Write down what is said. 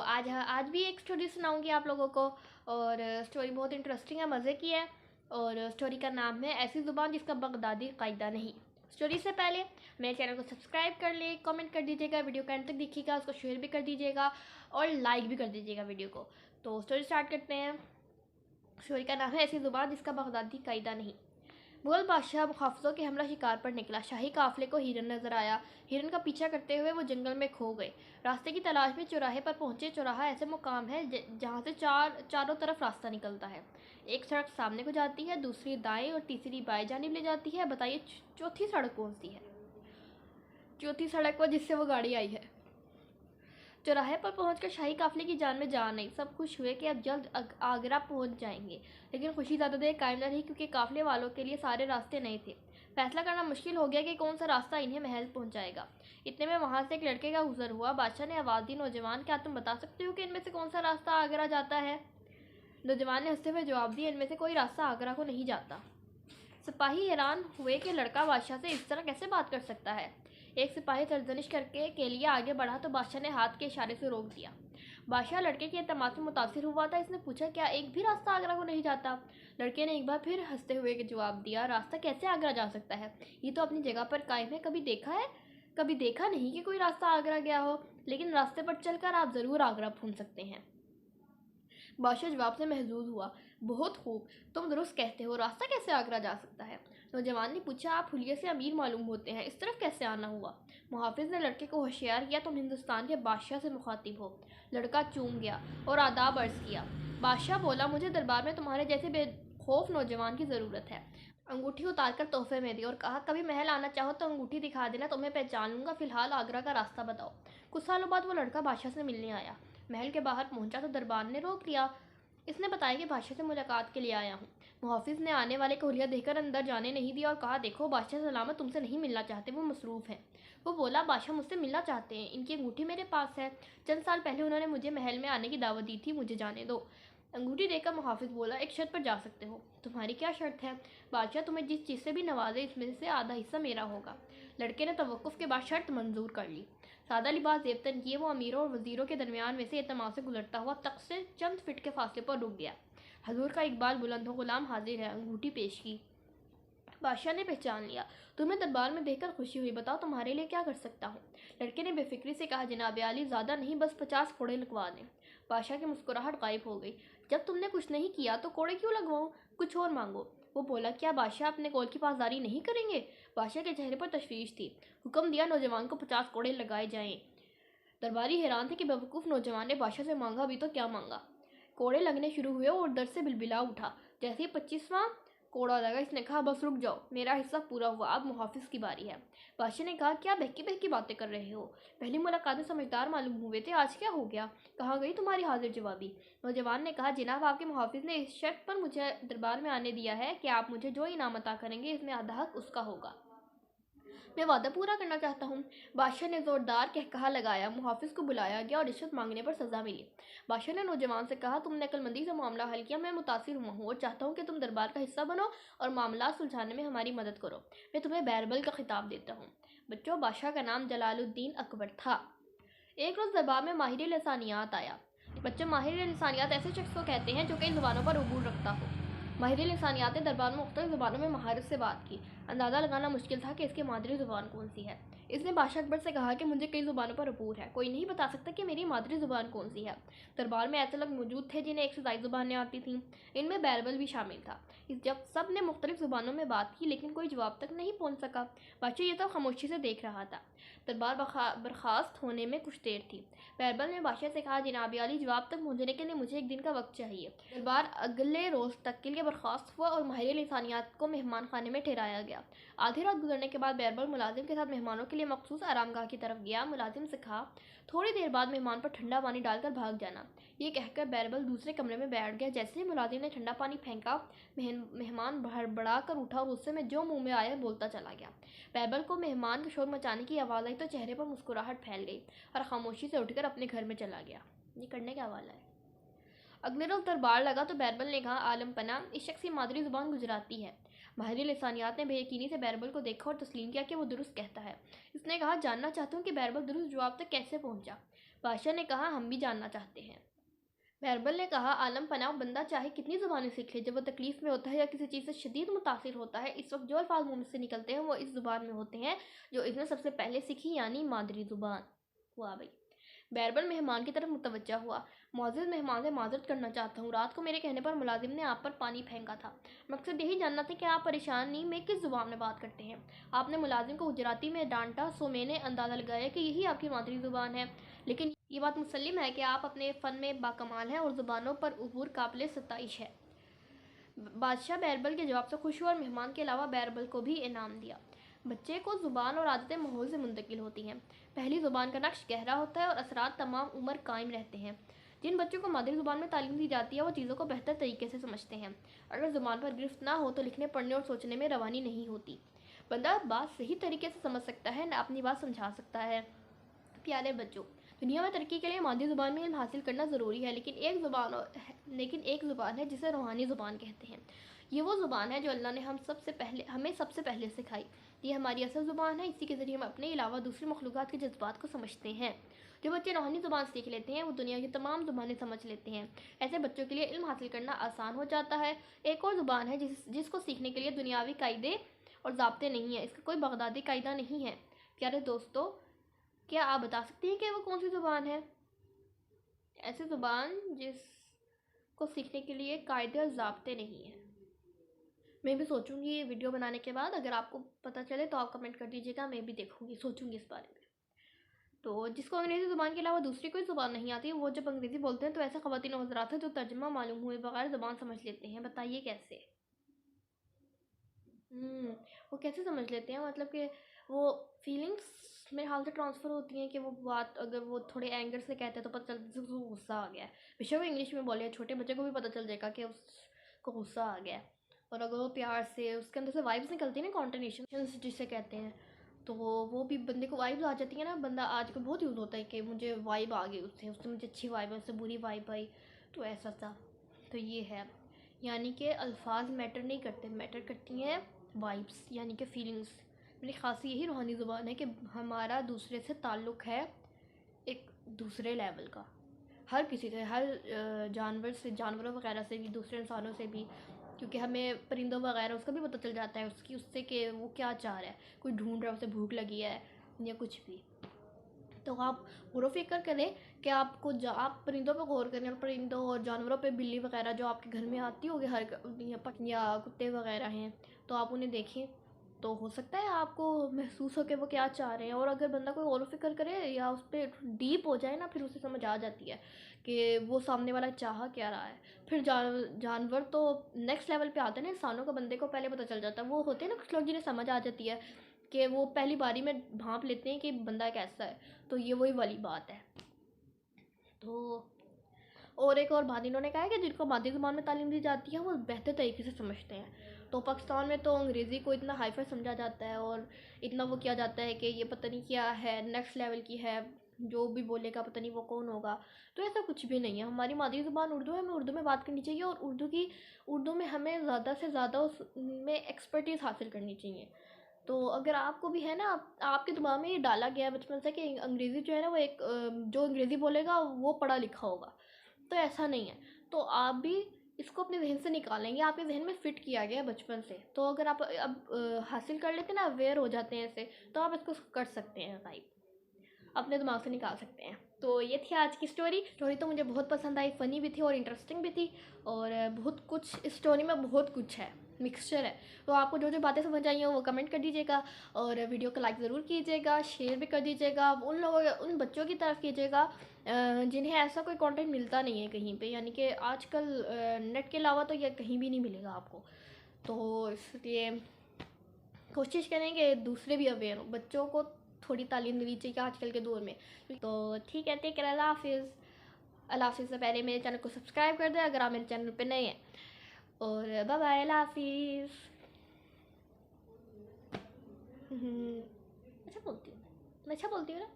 आज भी एक स्टोरी सुनाऊंगी आप लोगों को। और स्टोरी बहुत इंटरेस्टिंग है, मज़े की है। और स्टोरी का नाम है ऐसी ज़ुबान जिसका बगदादी कायदा नहीं। स्टोरी से पहले मेरे चैनल को सब्सक्राइब कर ले, कमेंट कर दीजिएगा, वीडियो का एंड तक देखिएगा, उसको शेयर भी कर दीजिएगा और लाइक भी कर दीजिएगा वीडियो को। तो स्टोरी स्टार्ट करते हैं। स्टोरी का नाम है ऐसी ज़ुबान जिसका बगदादी कायदा नहीं। मुगल बादशाह मुहाफ़िज़ों के हमला शिकार पर निकला। शाही काफ़िले को हिरन नजर आया। हिरन का पीछा करते हुए वो जंगल में खो गए। रास्ते की तलाश में चौराहे पर पहुंचे। चौराहा ऐसे मुकाम है जहां से चारों तरफ रास्ता निकलता है। एक सड़क सामने को जाती है, दूसरी दाएं और तीसरी बाएं जानिब ले जाती है। बताइए चौथी सड़क कौन सी है? चौथी सड़क पर जिससे वो गाड़ी आई है। चौराहे पर पहुंचकर शाही काफिले की जान में जान आई। सब खुश हुए कि अब जल्द आगरा पहुंच जाएंगे। लेकिन खुशी ज़्यादा देर कायम न रही, क्योंकि काफिले वालों के लिए सारे रास्ते नए थे। फैसला करना मुश्किल हो गया कि कौन सा रास्ता इन्हें महल पहुंचाएगा। इतने में वहां से एक लड़के का गुजर हुआ। बादशाह ने आवाज़ दी, नौजवान, क्या तुम बता सकते हो कि इनमें से कौन सा रास्ता आगरा जाता है? नौजवान ने हंसते हुए जवाब दिया, इनमें से कोई रास्ता आगरा को नहीं जाता। सिपाही हैरान हुए कि लड़का बादशाह से इस तरह कैसे बात कर सकता है। एक सिपाही सरजनिश करके के लिए आगे बढ़ा तो बादशाह ने हाथ के इशारे से रोक दिया। बादशाह लड़के के एतमाद से मुतासिर हुआ था। इसने पूछा, क्या एक भी रास्ता आगरा को नहीं जाता? लड़के ने एक बार फिर हंसते हुए जवाब दिया, रास्ता कैसे आगरा जा सकता है? ये तो अपनी जगह पर कायम है। कभी देखा नहीं कि कोई रास्ता आगरा गया हो, लेकिन रास्ते पर चलकर आप ज़रूर आगरा पहुंच सकते हैं। बादशाह जवाब से महजूज हुआ, बहुत खूब, तुम दुरुस्त कहते हो, रास्ता कैसे आगरा जा सकता है? नौजवान ने पूछा, आप हुलिये से अमीर मालूम होते हैं, इस तरफ कैसे आना हुआ? मुहाफिज ने लड़के को होशियार किया, तुम हिंदुस्तान के बादशाह से मुखातिब हो। लड़का चूम गया और आदाब अर्ज किया। बादशाह बोला, मुझे दरबार में तुम्हारे जैसे बेखौफ नौजवान की ज़रूरत है। अंगूठी उतार कर तोहफे में दी और कहा, कभी महल आना चाहो तो अंगूठी दिखा देना, तुम्हें पहचान लूंगा। फिलहाल आगरा का रास्ता बताओ। कुछ सालों बाद वो लड़का बादशाह से मिलने आया। महल के बाहर पहुंचा तो दरबार ने रोक लिया। इसने बताया कि बादशाह से मुलाकात के लिए आया हूँ। मुहाफिज ने आने वाले को हुलिया देकर अंदर जाने नहीं दिया और कहा, देखो, बादशाह सलामत तुमसे नहीं मिलना चाहते, वो मसरूफ़ हैं। वो बोला, बादशाह मुझसे मिलना चाहते हैं, इनकी अंगूठी मेरे पास है। चंद साल पहले उन्होंने मुझे महल में आने की दावत दी थी, मुझे जाने दो। अंगूठी देकर मुहाफिज बोला, एक शर्त पर जा सकते हो। तुम्हारी क्या शर्त है? बादशाह तुम्हें जिस चीज़ से भी नवाजे, इसमें से आधा हिस्सा मेरा होगा। लड़के ने तवक्कुफ के बाद शर्त मंजूर कर ली। सादा लिबास जेबतन किए वो अमीरों और वजीरों के दरमियान में से एतमाद से गुजरता हुआ तख्त से चंद फिट के फासले पर रुक गया। हजूर का इकबाल बुलंद हो, गुलाम हाजिर है। अंगूठी पेश की। बादशाह ने पहचान लिया। तुम्हें दरबार में देखकर खुशी हुई, बताओ तुम्हारे लिए क्या कर सकता हूँ? लड़के ने बेफिक्री से कहा, जनाब आली, ज़्यादा नहीं, बस 50 कोड़े लगवा दें। बादशाह की मुस्कुराहट गायब हो गई। जब तुमने कुछ नहीं किया तो कोड़े क्यों लगवाऊँ? कुछ और मांगो। वो बोला, क्या बादशाह अपने कौल की पासदारी नहीं करेंगे? बादशाह के चेहरे पर तशवीश थी। हुक्म दिया, नौजवान को 50 कोड़े लगाए जाएं। दरबारी हैरान थे कि बेवकूफ़ नौजवान ने बादशाह से मांगा भी तो क्या मांगा। कोड़े लगने शुरू हुए और दर्द से बिलबिला उठा। जैसे ही 25वां कोड़ा लगा, इसने कहा, बस रुक जाओ, मेरा हिस्सा पूरा हुआ, अब मुहाफिज की बारी है। बादशाह ने कहा, क्या बहकी बहकी बातें कर रहे हो? पहली मुलाकात में समझदार मालूम हुए थे, आज क्या हो गया? कहाँ गई तुम्हारी हाजिर जवाबी? नौजवान ने कहा, जनाब, आपके मुहाफिज ने इस शर्त पर मुझे दरबार में आने दिया है कि आप मुझे जो इनाम अता करेंगे, इसमें आधा हक उसका होगा। मैं वादा पूरा करना चाहता हूँ। बादशाह ने जोरदार कहकहा लगाया। मुहाफिज को बुलाया गया और रिश्वत मांगने पर सजा मिली। बादशाह ने नौजवान से कहा, तुमने अक्लमंदी से मामला हल किया, मैं मुतासिर हुआ हूँ और चाहता हूँ कि तुम दरबार का हिस्सा बनो और मामला सुलझाने में हमारी मदद करो। मैं तुम्हें बैरबल का खिताब देता हूँ। बच्चों, बादशाह का नाम जलालुद्दीन अकबर था। एक रोज़ दरबार में माहिर लिसानियात आया। बच्चों, माहिर लिसानियात ऐसे शख्स को कहते हैं जो कई ज़ुबानों पर अबूर रखता हो। माहिर लिसानियात ने दरबार में मुख्तलिफ ज़ुबानों में महारत से बात की। अंदाज़ा लगाना मुश्किल था कि इसकी मादरी ज़ुबान कौन सी है। इसने बादशाह अकबर से कहा कि मुझे कई ज़ुबानों पर अबूर है, कोई नहीं बता सकता कि मेरी मादरी ज़ुबान कौन सी है। दरबार में ऐसे लोग मौजूद थे जिन्हें एक से ज़ायद ज़ुबानें आती थीं। इनमें बैरबल भी शामिल था। जब सब ने मुख्तलिफ ज़ुबानों में बात की, लेकिन कोई जवाब तक नहीं पहुँच सका। बादशाह ये तो खामोशी से देख रहा था। दरबार बर्खास्त होने में कुछ देर थी। बैरबल ने बादशाह से कहा, जनाब आली, जवाब तक पहुँचने के लिए मुझे एक दिन का वक्त चाहिए। दरबार अगले रोज़ तक के लिए बर्खास्त हुआ और माहिर लिसानियात को मेहमान खाने में ठहराया गया। आधी रात गुजरने के बाद बैरबल मुलाजिम के साथ मेहमानों के लिए मखसूस आरामगाह की तरफ गया। मुलाजिम से कहा, थोड़ी देर बाद मेहमान पर ठंडा पानी डालकर भाग जाना। ये कहकर बैरबल दूसरे कमरे में बैठ गया। जैसे ही मुलाजिम ने ठंडा पानी फेंका, मेहमान भड़बड़ा कर उठा और उससे में जो मुंह में आया बोलता चला गया। बैरबल को मेहमान के शोर मचाने की आवाज़ आई तो चेहरे पर मुस्कुराहट फैल गई और खामोशी से उठकर अपने घर में चला गया। ये करने का हवाला है। अगले रोज़ दरबार लगा तो बैरबल ने कहा, आलम पना, इस शख्स की मादरी ज़ुबान गुजराती है। माहिर लिसानियात ने बेयकीनी से बैरबल को देखा और तस्लीम किया कि वो दुरुस्त कहता है। इसने कहा, जानना चाहता हूँ कि बैरबल दुरुस्त जवाब तक कैसे पहुँचा। बादशाह ने कहा, हम भी जानना चाहते हैं। बैरबल ने कहा, आलम पनाह बंदा चाहे कितनी ज़ुबानें सीख ले, जब वो तकलीफ़ में होता है या किसी चीज़ से शदीद मुतासिर होता है, इस वक्त जो अल्फाज मुंह से निकलते हैं वो इस ज़ुबान में होते हैं जो इसने सबसे पहले सीखी, यानी मादरी ज़ुबान। वाह भाई। बैरबल मेहमान की तरफ मुतवज्जा हुआ। मोअज़्ज़िज़, मेहमान से माजरत करना चाहता हूँ, रात को मेरे कहने पर मुलाजिम ने आप पर पानी फेंका था। मकसद यही जानना था कि आप परेशानी में किस ज़ुबान में बात करते हैं। आपने मुलाजिम को गुजराती में डांटा, सो मैंने अंदाज़ा लगाया कि यही आपकी मादरी ज़ुबान है। लेकिन ये बात मुसल्लिम है कि आप अपने फ़न में बाकमाल हैं और ज़ुबानों पर उबूर काबिल सताइश है। बादशाह बैरबल के जवाब से खुश हुआ और मेहमान के अलावा बैरबल को भी इनाम दिया। बच्चे को ज़ुबान और आदतें माहौल से मुंतकिल होती हैं। पहली ज़ुबान का नक्श गहरा होता है और असरात तमाम उम्र कायम रहते हैं। जिन बच्चों को मादरी ज़ुबान में तालीम दी जाती है वो चीज़ों को बेहतर तरीके से समझते हैं। अगर ज़ुबान पर गिरफ्त ना हो तो लिखने, पढ़ने और सोचने में रवानी नहीं होती। बंदा बात सही तरीके से समझ सकता है, ना अपनी बात समझा सकता है। प्यारे बच्चों, दुनिया में तरक्की के लिए मादरी ज़ुबान में इल्म हासिल करना ज़रूरी है, लेकिन एक ज़ुबान है जिसे रूहानी ज़ुबान कहते हैं। ये वो ज़ुबान है जो अल्लाह ने हमें सबसे पहले सिखाई। ये हमारी असल ज़ुबान है, इसी के ज़रिए हम अपने अलावा दूसरी मखलूक़ात के जज्बात को समझते हैं। जो बच्चे रूहानी ज़ुबान सीख लेते हैं वो दुनिया की तमाम ज़ुबानें समझ लेते हैं। ऐसे बच्चों के लिए इल्म हासिल करना आसान हो जाता है। एक और ज़ुबान है जिसको सीखने के लिए दुनियावी कायदे और ज़ाब्ते नहीं है, इसका कोई बगदादी कायदा नहीं है। प्यारे दोस्तों, क्या आप बता सकते हैं कि वो कौन सी ज़ुबान है? ऐसी ज़ुबान जिसको सीखने के लिए कायदे और ज़ाब्ते नहीं है। मैं भी सोचूंगी ये वीडियो बनाने के बाद, अगर आपको पता चले तो आप कमेंट कर दीजिएगा, मैं भी देखूंगी, सोचूंगी इस बारे में। तो जिसको अंग्रेज़ी ज़ुबान के अलावा दूसरी कोई ज़ुबान नहीं आती, वो जब अंग्रेज़ी बोलते हैं तो ऐसे ख़वातीन और हज़रात हैं जो तर्जुमा मालूम हुए बगैर ज़ुबान समझ लेते हैं। बताइए कैसे? वो कैसे समझ लेते हैं? मतलब कि वो फीलिंग्स मेरे हाल से ट्रांसफ़र होती हैं कि वो बात अगर वो थोड़े एंगर से कहते हैं तो पता चलता है उसको गुस्सा आ गया है। बेशक वो इंग्लिश में बोले, छोटे बच्चे को भी पता चल जाएगा कि उसको गुस्सा आ गया है। और अगर वो प्यार से उसके अंदर से वाइब्स निकलती हैं ना, कॉन्टोनेशंस जिसे कहते हैं, तो वो भी बंदे को वाइब्स आ जाती है ना। बंदा आजकल बहुत यूज़ होता है कि मुझे वाइब आ गई उससे मुझे अच्छी वाइब है, उससे बुरी वाइब आई, तो ऐसा था। तो ये है, यानी कि अल्फाज मैटर नहीं करते, मैटर करती हैं वाइब्स, यानी कि फीलिंग्स। मेरी ख़ास यही रूहानी ज़ुबान है कि हमारा दूसरे से ताल्लुक़ है एक दूसरे लेवल का, हर किसी से, हर जानवरों वगैरह से भी, दूसरे इंसानों से भी, क्योंकि हमें परिंदों वगैरह उसका भी पता चल जाता है उससे कि वो क्या चाह रहा है, कोई ढूंढ रहा है, उसे भूख लगी है या कुछ भी। तो आप गौर फ़िक्र करें कि आप परिंदों पर गौर करें, और परिंदों और जानवरों पे, बिल्ली वगैरह जो आपके घर में आती होगी या कुत्ते वगैरह हैं, तो आप उन्हें देखें तो हो सकता है आपको महसूस हो कि वो क्या चाह रहे हैं। और अगर बंदा कोई गौर फ़िक्र करे या उस पर डीप हो जाए ना, फिर उसे समझ आ जाती है कि वो सामने वाला चाह क्या रहा है। फिर जानवर तो नेक्स्ट लेवल पे आते हैं ना, इंसानों को बंदे को पहले पता चल जाता है। वो होते हैं ना कुछ लोग जिन्हें समझ आ जाती है कि वो पहली बारी में भांप लेते हैं कि बंदा कैसा है, तो ये वही वाली बात है। तो और एक और बात इन्होंने कहा है कि जिनको मादरी ज़ुबान में तालीम दी जाती है वो बेहतर तरीके से समझते हैं। तो पाकिस्तान में तो अंग्रेज़ी को इतना हाई फाई समझा जाता है और इतना वो किया जाता है कि ये पता नहीं क्या है, नेक्स्ट लेवल की है, जो भी बोलेगा पता नहीं वो कौन होगा। तो ऐसा कुछ भी नहीं है। हमारी मादरी ज़ुबान उर्दू है, हमें उर्दू में बात करनी चाहिए, और उर्दू में हमें ज़्यादा से ज़्यादा उसमें एक्सपर्टीज़ हासिल करनी चाहिए। तो अगर आपको भी है ना, आपके दिमाग में ये डाला गया है बचपन से कि अंग्रेज़ी जो है ना वो जो अंग्रेज़ी बोलेगा वो पढ़ा लिखा होगा, तो ऐसा नहीं है। तो आप भी इसको अपने ज़हन से निकालेंगे, आपके ज़हन में फ़िट किया गया है बचपन से। तो अगर आप अब हासिल कर लेते हैं ना, अवेयर हो जाते हैं ऐसे, तो आप इसको कर सकते हैं गाइब, अपने दिमाग से निकाल सकते हैं। तो ये थी आज की स्टोरी तो मुझे बहुत पसंद आई, फ़नी भी थी और इंटरेस्टिंग भी थी, और बहुत कुछ इस स्टोरी में बहुत कुछ है, मिक्सचर है। तो आपको जो जो बातें समझ आई हैं वो कमेंट कर दीजिएगा, और वीडियो को लाइक ज़रूर कीजिएगा, शेयर भी कर दीजिएगा। उन बच्चों की तरफ कीजिएगा जिन्हें ऐसा कोई कंटेंट मिलता नहीं है कहीं पे, यानी कि आजकल नेट के अलावा तो ये कहीं भी नहीं मिलेगा आपको। तो इसलिए कोशिश करें कि दूसरे भी अवेयर हों, बच्चों को थोड़ी तालीम देनी चाहिए आजकल के दौर में। तो ठीक है, टेक केयर, अल्लाह हाफिज़। अल्लाह हाफिज़ से पहले मेरे चैनल को सब्सक्राइब कर दें अगर आप मेरे चैनल पे नए हैं, और बाय बाय, अल्लाह हाफिज़। अच्छा बोलती हूँ मैं अच्छा बोलती हूँ ना।